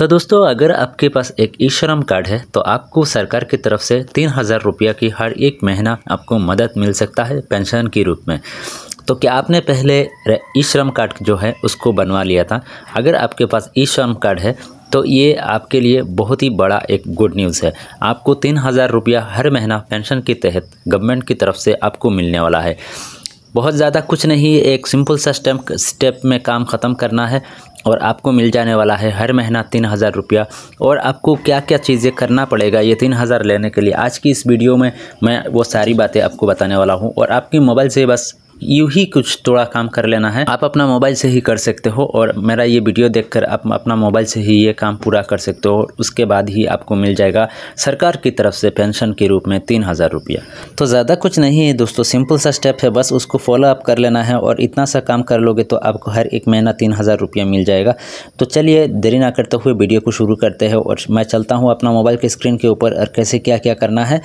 तो दोस्तों, अगर आपके पास एक ई श्रम कार्ड है तो आपको सरकार की तरफ से 3000 रुपया की हर एक महीना आपको मदद मिल सकता है पेंशन के रूप में। तो क्या आपने पहले ई श्रम कार्ड जो है उसको बनवा लिया था? अगर आपके पास ई श्रम कार्ड है तो ये आपके लिए बहुत ही बड़ा एक गुड न्यूज़ है। आपको 3000 रुपया हर महीना पेंशन के तहत गवर्नमेंट की तरफ से आपको मिलने वाला है। बहुत ज़्यादा कुछ नहीं, एक सिंपल सा स्टेप में काम ख़त्म करना है और आपको मिल जाने वाला है हर महीना 3000 रुपया। और आपको क्या क्या चीज़ें करना पड़ेगा ये 3000 लेने के लिए, आज की इस वीडियो में मैं वो सारी बातें आपको बताने वाला हूँ। और आपके मोबाइल से बस यूँ ही कुछ थोड़ा काम कर लेना है, आप अपना मोबाइल से ही कर सकते हो और मेरा ये वीडियो देखकर आप अपना मोबाइल से ही ये काम पूरा कर सकते हो। उसके बाद ही आपको मिल जाएगा सरकार की तरफ से पेंशन के रूप में 3000 रुपया। तो ज़्यादा कुछ नहीं है दोस्तों, सिंपल सा स्टेप है, बस उसको फॉलो अप कर लेना है और इतना सा काम कर लोगे तो आपको हर एक महीना 3000 रुपया मिल जाएगा। तो चलिए देरी ना करते हुए वीडियो को शुरू करते हैं और मैं चलता हूँ अपना मोबाइल के स्क्रीन के ऊपर और कैसे क्या क्या करना है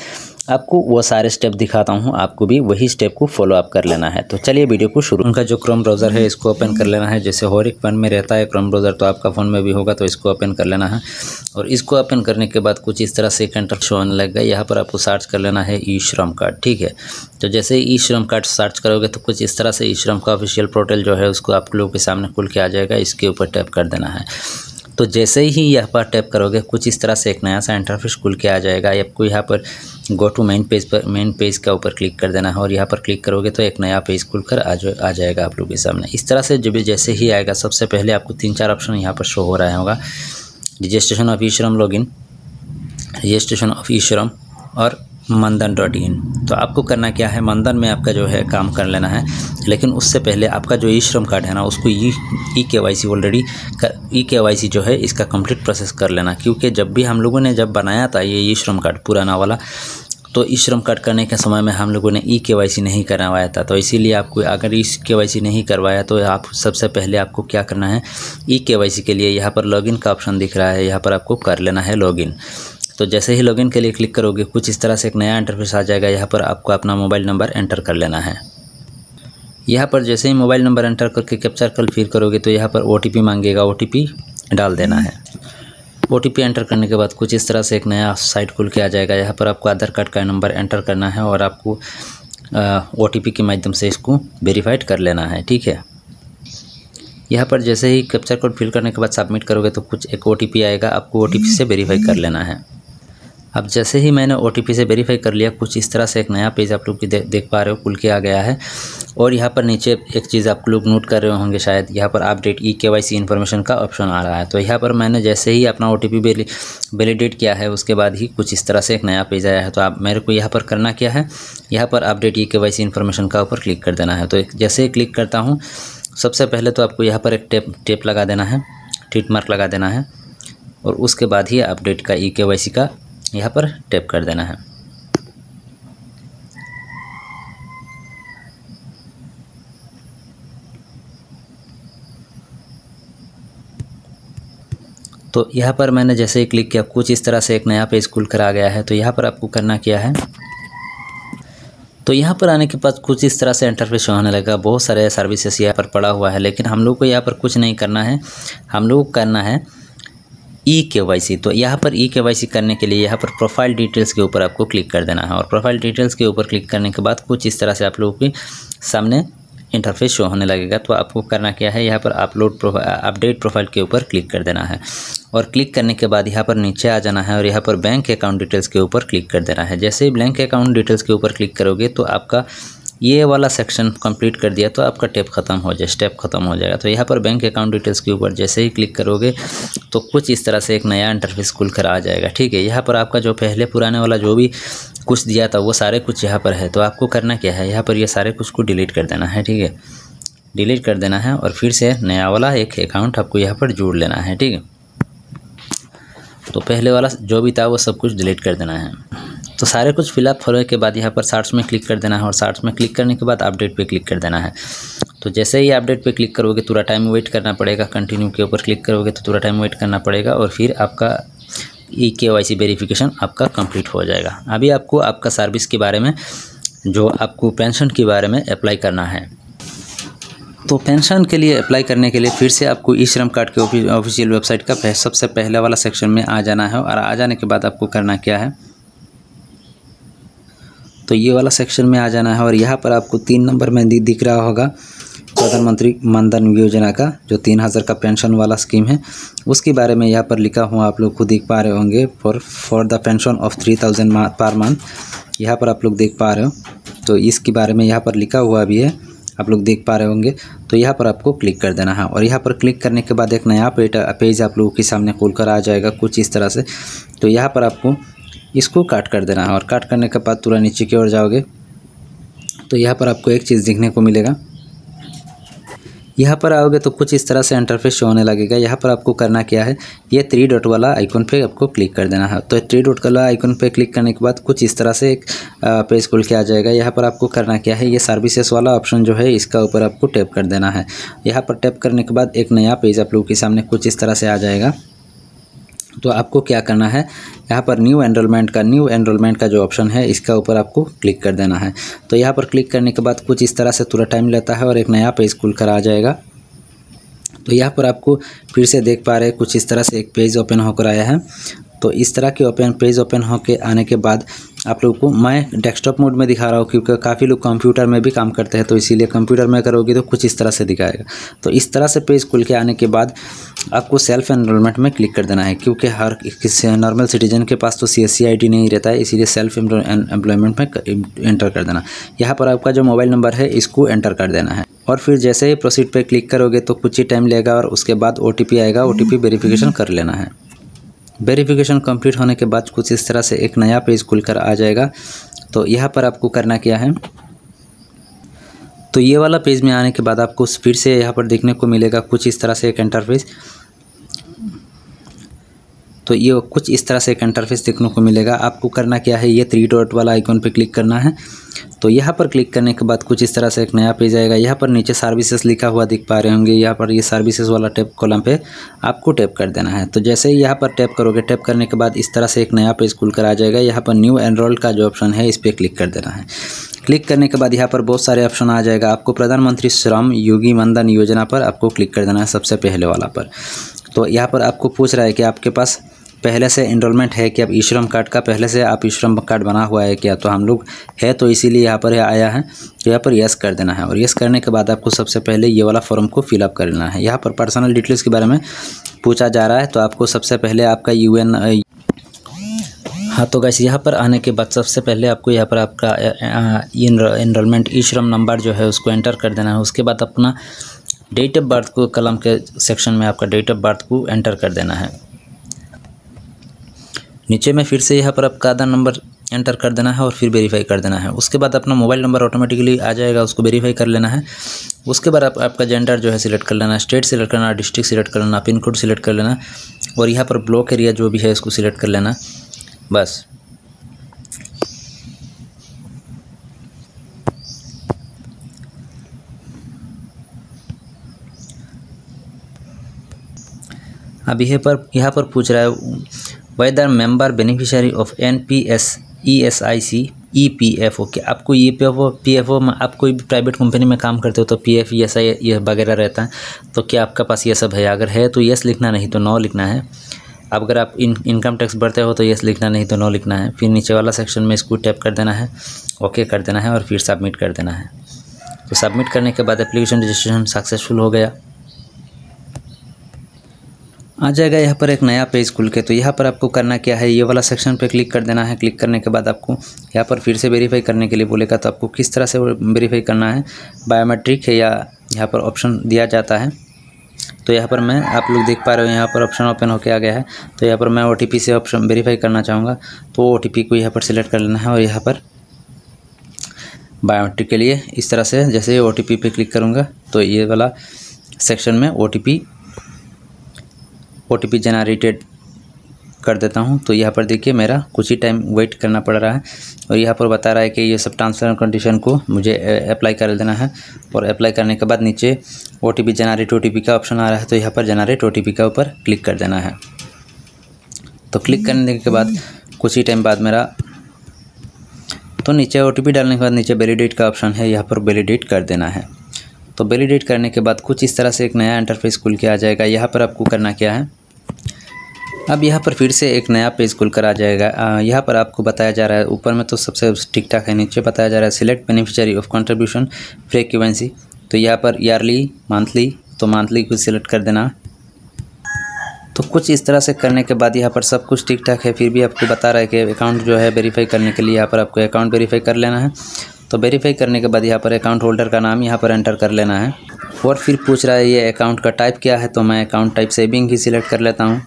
आपको वो सारे स्टेप दिखाता हूँ। आपको भी वही स्टेप को फॉलो अप कर लेना है। तो चलिए वीडियो को शुरू। उनका जो क्रोम ब्राउज़र है इसको ओपन कर लेना है। जैसे हर एक फ़ोन में रहता है क्रोम ब्राउज़र, तो आपका फ़ोन में भी होगा, तो इसको ओपन कर लेना है। और इसको ओपन करने के बाद कुछ इस तरह से एक इंटरफेस होने लगेगा। यहाँ पर आपको सर्च कर लेना है ई श्रम कार्ड, ठीक है। तो जैसे ई श्रम कार्ड सर्च करोगे तो कुछ इस तरह से ई श्रम का ऑफिशियल पोर्टल जो है उसको आप लोगों के सामने खुल के आ जाएगा। इसके ऊपर टैप कर देना है। तो जैसे ही यहाँ पर टैप करोगे कुछ इस तरह से एक नया सा इंटरफेस खुल के आ जाएगा। आपको यहाँ पर गो टू मेन पेज का ऊपर क्लिक कर देना है और यहाँ पर क्लिक करोगे तो एक नया पेज खुलकर आ जाएगा आप लोगों के सामने। इस तरह से जब जैसे ही आएगा सबसे पहले आपको 3-4 ऑप्शन यहाँ पर शो हो रहा होगा। रजिस्ट्रेशन ऑफ ई श्रम लॉगिन, रजिस्ट्रेशन ऑफ ई श्रम और मनधन.in। तो आपको करना क्या है, मनधन में आपका जो है काम कर लेना है। लेकिन उससे पहले आपका जो ई श्रम कार्ड है ना उसको e KYC already e KYC जो है इसका कंप्लीट प्रोसेस कर लेना। क्योंकि जब भी हम लोगों ने जब बनाया था ये ई श्रम कार्ड पुराना वाला, तो ई श्रम कार्ड करने के समय में हम लोगों ने ई केवाईसी नहीं करवाया था। तो इसीलिए आपको अगर ई केवाईसी नहीं करवाया तो आप सबसे पहले आपको क्या करना है, ई केवाईसी के लिए यहाँ पर लॉगिन का ऑप्शन दिख रहा है, यहाँ पर आपको कर लेना है लॉगिन। तो जैसे ही लॉगिन के लिए क्लिक करोगे कुछ इस तरह से एक नया इंटरफेस आ जाएगा। यहाँ पर आपको अपना मोबाइल नंबर एंटर कर लेना है। यहाँ पर जैसे ही मोबाइल नंबर एंटर करके कैप्चर कॉल फिल करोगे तो यहाँ पर OTP मांगेगा, OTP डाल देना है। OTP एंटर करने के बाद कुछ इस तरह से एक नया साइट खुल के आ जाएगा। यहाँ पर आपको आधार कार्ड का नंबर एंटर करना है और आपको OTP के माध्यम से इसको वेरीफाइड कर लेना है, ठीक है। यहाँ पर जैसे ही कैप्चर कोड फिल करने के बाद सबमिट करोगे तो कुछ एक OTP आएगा, आपको OTP से वेरीफाई कर लेना है। अब जैसे ही मैंने OTP से वेरीफाई कर लिया कुछ इस तरह से एक नया पेज आप लोग की देख पा रहे हो खुल के आ गया है। और यहाँ पर नीचे एक चीज़ आप लोग नोट कर रहे होंगे शायद, यहाँ पर अपडेट ई केवाईसी इन्फॉर्मेशन का ऑप्शन आ रहा है। तो यहाँ पर मैंने जैसे ही अपना OTP वैलिडेट किया है उसके बाद ही कुछ इस तरह से एक नया पेज आया है। तो आप मेरे को यहाँ पर करना क्या है, यहाँ पर अपडेट ई केवाईसी इन्फॉर्मेशन का ऊपर क्लिक कर देना है। तो जैसे ही क्लिक करता हूँ सबसे पहले तो आपको यहाँ पर एक टेप लगा देना है, टिक मार्क लगा देना है और उसके बाद ही अपडेट का ई केवाईसी का यहाँ पर टैप कर देना है। तो यहाँ पर मैंने जैसे ही क्लिक किया कुछ इस तरह से एक नया पेज खुल कर आ गया है। तो यहाँ पर आपको करना क्या है, तो यहाँ पर आने के बाद कुछ इस तरह से इंटरफेस होने लगा। बहुत सारे सर्विसेज यहाँ पर पड़ा हुआ है लेकिन हम लोग को यहाँ पर कुछ नहीं करना है, हम लोग को करना है ई केवाईसी। तो यहाँ पर ई केवाईसी करने के लिए यहाँ पर प्रोफाइल डिटेल्स के ऊपर आपको क्लिक कर देना है। और प्रोफाइल डिटेल्स के ऊपर क्लिक करने के बाद कुछ इस तरह से आप लोगों के सामने इंटरफेस शो होने लगेगा। तो आपको करना क्या है, यहाँ पर अपडेट प्रोफाइल के ऊपर क्लिक कर देना है। और क्लिक करने के बाद यहाँ पर नीचे आ जाना है और यहाँ पर बैंक अकाउंट डिटेल्स के ऊपर क्लिक कर देना है। जैसे ही बैंक अकाउंट डिटेल्स के ऊपर क्लिक करोगे तो आपका ये वाला सेक्शन कंप्लीट कर दिया तो आपका स्टेप ख़त्म हो जाएगा। तो यहाँ पर बैंक अकाउंट डिटेल्स के ऊपर जैसे ही क्लिक करोगे तो कुछ इस तरह से एक नया इंटरफेस खुल कर आ जाएगा, ठीक है। यहाँ पर आपका जो पहले पुराने वाला जो भी कुछ दिया था वो सारे कुछ यहाँ पर है। तो आपको करना क्या है, यहाँ पर ये सारे कुछ को डिलीट कर देना है, ठीक है। डिलीट कर देना है और फिर से नया वाला एक अकाउंट आपको यहाँ पर जोड़ लेना है, ठीक है। तो पहले वाला जो भी था वो सब कुछ डिलीट कर देना है। तो सारे कुछ फिलअप होने के बाद यहाँ पर सार्ट्स में क्लिक कर देना है और सार्ट्स में क्लिक करने के बाद अपडेट पे क्लिक कर देना है। तो जैसे ही अपडेट पे क्लिक करोगे थोड़ा टाइम वेट करना पड़ेगा, कंटिन्यू के ऊपर क्लिक करोगे तो थोड़ा टाइम वेट करना पड़ेगा और फिर आपका ई केवाईसी वेरिफिकेशन आपका कंप्लीट हो जाएगा। अभी आपको आपका सर्विस के बारे में, जो आपको पेंशन के बारे में अप्लाई करना है, तो पेंशन के लिए अप्लाई करने के लिए फिर से आपको ई श्रम कार्ड के ऑफिशियल वेबसाइट का सबसे पहले वाला सेक्शन में आ जाना है। और आ जाने के बाद आपको करना क्या है, तो ये वाला सेक्शन में आ जाना है। और यहाँ पर आपको 3 नंबर में दिख रहा होगा प्रधानमंत्री मानधन योजना का जो 3000 का पेंशन वाला स्कीम है, उसके बारे में यहाँ पर लिखा हुआ आप लोग खुद देख पा रहे होंगे। For the pension of 3000 per month, यहाँ पर आप लोग देख पा रहे हो। तो इसके बारे में यहाँ पर लिखा हुआ भी है, आप लोग देख पा रहे होंगे। तो यहाँ पर आपको क्लिक कर देना है। और यहाँ पर क्लिक करने के बाद एक नया पेज आप लोगों के सामने खोल कर आ जाएगा कुछ इस तरह से। तो यहाँ पर आपको इसको काट कर देना है। और काट करने के बाद पूरा नीचे की ओर जाओगे तो यहाँ पर आपको एक चीज़ दिखने को मिलेगा। यहाँ पर आओगे तो कुछ इस तरह से इंटरफेस शो होने लगेगा। यहाँ पर आपको करना क्या है, ये 3 डॉट वाला आइकन पे आपको क्लिक कर देना है। तो 3 डॉट वाला आइकन पे क्लिक करने के बाद कुछ इस तरह से एक पेज खुल के आ जाएगा। यहाँ पर आपको करना क्या है, ये सर्विसेज वाला ऑप्शन जो है इसका ऊपर आपको टैप कर देना है। यहाँ पर टैप करने के बाद एक नया पेज आप लोगों के सामने कुछ इस तरह से आ जाएगा। तो आपको क्या करना है, यहाँ पर न्यू एनरोलमेंट का जो ऑप्शन है इसका ऊपर आपको क्लिक कर देना है। तो यहाँ पर क्लिक करने के बाद कुछ इस तरह से थोड़ा टाइम लेता है और एक नया पेज खुल कर आ जाएगा। तो यहाँ पर आपको फिर से देख पा रहे हैं कुछ इस तरह से एक पेज ओपन होकर आया है। तो इस तरह के पेज ओपन होकर आने के बाद आप लोगों को मैं डेस्कटॉप मोड में दिखा रहा हूँ क्योंकि काफ़ी लोग कंप्यूटर में भी काम करते हैं, तो इसीलिए कंप्यूटर में करोगे तो कुछ इस तरह से दिखाएगा। तो इस तरह से पेज खुल के आने के बाद आपको सेल्फ एनरोलमेंट में क्लिक कर देना है, क्योंकि हर किसी नॉर्मल सिटीजन के पास तो CSC ID नहीं रहता है, इसीलिए सेल्फ एम्प्लॉयमेंट में एंटर कर देना। यहाँ पर आपका जो मोबाइल नंबर है इसको एंटर कर देना है। और फिर जैसे ही प्रोसीड पे क्लिक करोगे तो कुछ ही टाइम लेगा और उसके बाद OTP आएगा। OTP वेरिफिकेशन कर लेना है। वेरिफिकेशन कंप्लीट होने के बाद कुछ इस तरह से एक नया पेज खुलकर आ जाएगा। तो यहाँ पर आपको करना क्या है, तो ये वाला पेज में आने के बाद आपको फिर से यहाँ पर देखने को मिलेगा कुछ इस तरह से एक इंटरफेस। तो ये कुछ इस तरह से एक इंटरफेस देखने को मिलेगा। आपको करना क्या है, ये 3 डॉट वाला आइकन पे क्लिक करना है। तो यहाँ पर क्लिक करने के बाद कुछ इस तरह से एक नया पेज आएगा। यहाँ पर नीचे सर्विसेज लिखा हुआ दिख पा रहे होंगे, यहाँ पर ये सर्विसेज वाला टैप कॉलम पे आपको टैप कर देना है। तो जैसे ही यहाँ पर टैप करोगे, टैप करने के बाद इस तरह से एक नया पेज खुलकर आ जाएगा। यहाँ पर न्यू एनरोल का जो ऑप्शन है इस पर क्लिक कर देना है। क्लिक करने के बाद यहाँ पर बहुत सारे ऑप्शन आ जाएगा। आपको प्रधानमंत्री श्रम योगी मानधन योजना पर आपको क्लिक कर देना है, सबसे पहले वाला पर। तो यहाँ पर आपको पूछ रहा है कि आपके पास पहले से एनरोलमेंट है कि अब ई श्रम कार्ड का पहले से आप ई श्रम कार्ड बना हुआ है क्या, तो हम लोग है तो इसीलिए यहाँ पर आया है। तो यहाँ पर यस कर देना है। और यस करने के बाद आपको सबसे पहले ये वाला फॉर्म को फिलअप कर लेना है। यहाँ पर पर्सनल डिटेल्स के बारे में पूछा जा रहा है, तो आपको सबसे पहले आपका UN हाँ। तो गाइस यहाँ पर आने के बाद सबसे पहले आपको यहाँ पर आपका एनरोलमेंट ई श्रम नंबर जो है उसको एंटर कर देना है। उसके बाद अपना डेट ऑफ बर्थ को कलम के सेक्शन में आपका डेट ऑफ बर्थ को एंटर कर देना है। नीचे में फिर से यहाँ पर आपका आधार नंबर एंटर कर देना है और फिर वेरीफाई कर देना है। उसके बाद अपना मोबाइल नंबर ऑटोमेटिकली आ जाएगा, उसको वेरीफाई कर लेना है। उसके बाद आपका जेंडर जो है सिलेक्ट कर लेना, स्टेट सिलेक्ट करना, डिस्ट्रिक्ट सिलेक्ट कर लेना, पिन कोड सिलेक्ट कर लेना और यहाँ पर ब्लॉक एरिया जो भी है इसको सिलेक्ट कर लेना बस। अब यहाँ पर पूछ रहा है whether member beneficiary of NPS ESIC EPFO कि आपको PFO में आप कोई भी प्राइवेट कंपनी में काम करते हो तो PF ESI ये वगैरह रहता है, तो क्या आपका पास ये सब है? अगर है तो यस लिखना, नहीं तो नो लिखना है। अब अगर आप इनकम टैक्स भरते हो तो यस लिखना, नहीं तो नो लिखना है। फिर नीचे वाला सेक्शन में इसको टैप कर देना है, ओके कर देना है और फिर सबमिट कर देना है। तो सबमिट करने के बाद एप्लीकेशन रजिस्ट्रेशन सक्सेसफुल हो गया। आ जाएगा यहाँ पर एक नया पेज खुल के। तो यहाँ पर आपको करना क्या है, ये वाला सेक्शन पे क्लिक कर देना है। क्लिक करने के बाद आपको यहाँ पर फिर से वेरीफाई करने के लिए बोलेगा, तो आपको किस तरह से वेरीफाई करना है, बायोमेट्रिक है या यहाँ पर ऑप्शन दिया जाता है। तो यहाँ पर मैं आप लोग देख पा रहे हो यहाँ पर ऑप्शन ओपन होके आ गया है। तो यहाँ पर मैं OTP से ऑप्शन वेरीफाई करना चाहूँगा, तो OTP को यहाँ पर सिलेक्ट कर लेना है और यहाँ पर बायोमेट्रिक के लिए इस तरह से जैसे ही OTP पे क्लिक करूँगा तो ये वाला सेक्शन में OTP जनरेटेड कर देता हूँ। तो यहाँ पर देखिए मेरा कुछ ही टाइम वेट करना पड़ रहा है और यहाँ पर बता रहा है कि ये सब ट्रांसफर कंडीशन को मुझे अप्लाई कर देना है। और अप्लाई करने के बाद नीचे OTP जनरेट OTP का ऑप्शन आ रहा है, तो यहाँ पर जनरेट OTP का ऊपर क्लिक कर देना है। तो क्लिक करने के बाद कुछ ही टाइम बाद मेरा तो नीचे OTP डालने के बाद नीचे वैलिडेट का ऑप्शन है, यहाँ पर वैलिडेट कर देना है। तो वैलिडेट करने के बाद कुछ इस तरह से एक नया इंटरफेस खुल के आ जाएगा। यहाँ पर आपको करना क्या है, अब यहाँ पर फिर से एक नया पेज खुल कर आ जाएगा। यहाँ पर आपको बताया जा रहा है, ऊपर में तो सबसे ठीक ठाक है, नीचे बताया जा रहा है select beneficiary of contribution frequency. तो यहाँ पर ईयरली, मंथली, तो मंथली को सिलेक्ट कर देना। तो कुछ इस तरह से करने के बाद यहाँ पर सब कुछ ठीक ठाक है, फिर भी आपको बता रहा है कि अकाउंट जो है वेरीफाई करने के लिए यहाँ पर आपको अकाउंट वेरीफाई कर लेना है। तो वेरीफाई करने के बाद यहाँ पर अकाउंट होल्डर का नाम यहाँ पर एंटर कर लेना है और फिर पूछ रहा है ये अकाउंट का टाइप क्या है। तो मैं अकाउंट टाइप सेविंग ही सिलेक्ट कर लेता हूँ।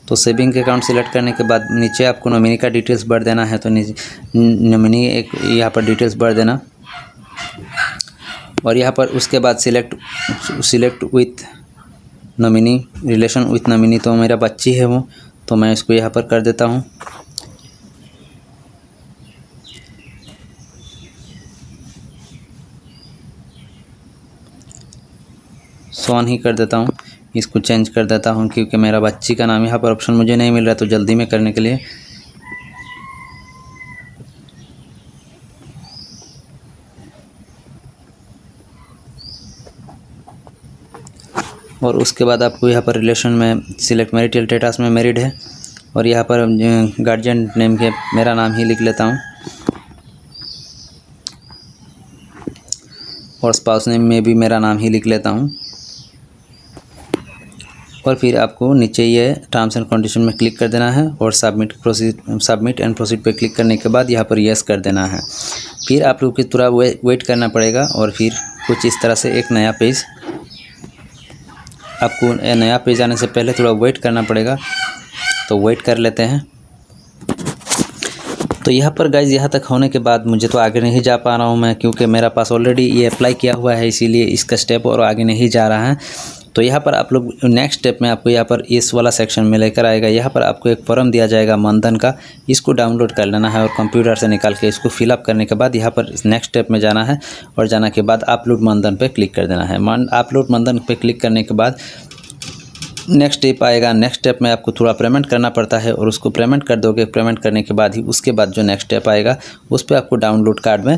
तो सेविंग अकाउंट सिलेक्ट करने के बाद नीचे आपको नॉमिनी का डिटेल्स भर देना है। तो नॉमिनी एक यहाँ पर डिटेल्स भर देना और यहाँ पर उसके बाद select with nominee, relation with nominee. तो मेरा बच्ची है वो, तो मैं इसको यहाँ पर कर देता हूँ। सोन ही कर देता हूँ, इसको चेंज कर देता हूँ क्योंकि मेरा बच्ची का नाम यहाँ पर ऑप्शन मुझे नहीं मिल रहा, तो जल्दी में करने के लिए। और उसके बाद आपको यहाँ पर रिलेशन में सिलेक्ट मैरिटल स्टेटस में मैरिड है और यहाँ पर गार्जियन नेम के मेरा नाम ही लिख लेता हूँ और स्पाउस नेम में भी मेरा नाम ही लिख लेता हूँ। और फिर आपको नीचे ये टर्म्स एंड कंडीशन में क्लिक कर देना है और सबमिट एंड प्रोसीड पे क्लिक करने के बाद यहाँ पर यस कर देना है। फिर आप लोग को थोड़ा वेट करना पड़ेगा और फिर कुछ इस तरह से एक नया पेज, आपको नया पेज आने से पहले थोड़ा वेट करना पड़ेगा। तो वेट कर लेते हैं। तो यहाँ पर गाइज यहाँ तक होने के बाद मुझे तो आगे नहीं जा पा रहा हूँ मैं, क्योंकि मेरा पास ऑलरेडी ये अप्लाई किया हुआ है, इसीलिए इसका स्टेप और आगे नहीं जा रहा है। तो यहाँ पर आप लोग नेक्स्ट स्टेप में आपको यहाँ पर इस वाला सेक्शन में लेकर आएगा। यहाँ पर आपको एक फॉर्म दिया जाएगा मनधन का, इसको डाउनलोड कर लेना है और कंप्यूटर से निकाल के इसको फिलअप करने के बाद यहाँ पर नेक्स्ट स्टेप में जाना है और जाने के बाद अपलोड मनधन पे क्लिक कर देना है। अपलोड मनधन पे क्लिक करने के बाद नेक्स्ट स्टेप आएगा। नेक्स्ट स्टेप में आपको थोड़ा पेमेंट करना पड़ता है और उसको पेमेंट कर दोगे। पेमेंट करने के बाद ही उसके बाद जो नेक्स्ट स्टेप आएगा उस पर आपको डाउनलोड कार्ड में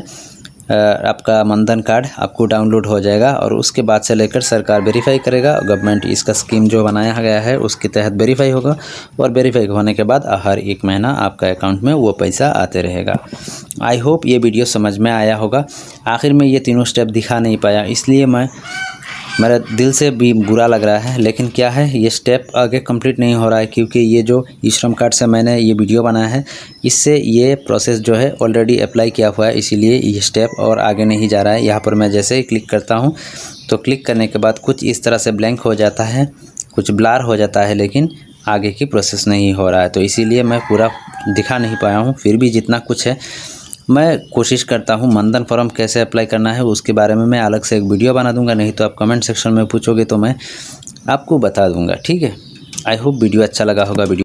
आपका मनधन कार्ड आपको डाउनलोड हो जाएगा और उसके बाद से लेकर सरकार वेरीफाई करेगा। गवर्नमेंट इसका स्कीम जो बनाया गया है उसके तहत वेरीफाई होगा और वेरीफाई होने के बाद हर एक महीना आपका अकाउंट में वो पैसा आते रहेगा। आई होप ये वीडियो समझ में आया होगा। आखिर में ये तीनों स्टेप दिखा नहीं पाया, इसलिए मेरा दिल से भी बुरा लग रहा है, लेकिन क्या है ये स्टेप आगे कंप्लीट नहीं हो रहा है क्योंकि ये जो ई श्रम कार्ड से मैंने ये वीडियो बनाया है इससे ये प्रोसेस जो है ऑलरेडी अप्लाई किया हुआ है, इसीलिए ये स्टेप और आगे नहीं जा रहा है। यहाँ पर मैं जैसे ही क्लिक करता हूँ तो क्लिक करने के बाद कुछ इस तरह से ब्लैंक हो जाता है, कुछ ब्लर हो जाता है, लेकिन आगे की प्रोसेस नहीं हो रहा है। तो इसीलिए मैं पूरा दिखा नहीं पाया हूँ। फिर भी जितना कुछ है मैं कोशिश करता हूँ। मनधन फॉर्म कैसे अप्लाई करना है उसके बारे में मैं अलग से एक वीडियो बना दूंगा, नहीं तो आप कमेंट सेक्शन में पूछोगे तो मैं आपको बता दूंगा, ठीक है। आई होप वीडियो अच्छा लगा होगा। वीडियो